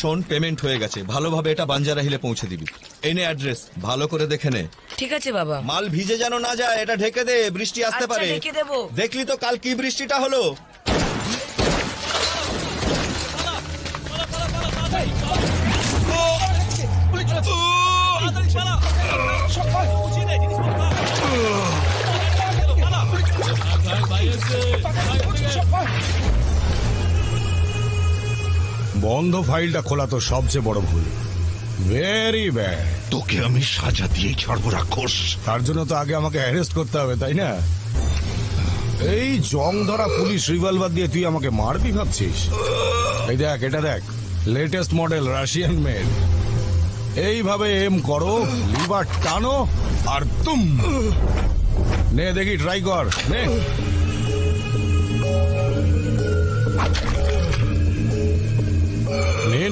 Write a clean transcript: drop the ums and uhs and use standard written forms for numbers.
শোন, পেমেন্ট হয়ে গেছে, ভালোভাবে এটা বাঞ্জারা হিলে পৌঁছে দিবি। এই নে অ্যাড্রেস, ভালো করে দেখে নে। ঠিক আছে বাবা। মাল ভিজে যেন না যায়, এটা ঢেকে দে, বৃষ্টি আসতে আচ্ছা, পারে। ঢেকে দেবো। দেখলি তো কাল কি বৃষ্টিটা হলো। বন্ধ ফাইলটা খোলা তো সবচেয়ে বড় ভুল। Very bad. তোকে আমি সাজা দিয়েই ছাড়বো রাক্ষস। তার জন্য তো আগে আমাকে অ্যারেস্ট করতে হবে, তাই না? এই জং ধরা পুলিশ রিভলভার দিয়ে তুই আমাকে মারবি ভাবছিস? এই দেখ, এটা দেখ, লেটেস্ট মডেল রাশিয়ান মেড। এইভাবে এম করো, লিভার টানো আর তুম। নে দেখি, ট্রাই কর, নে। নে নে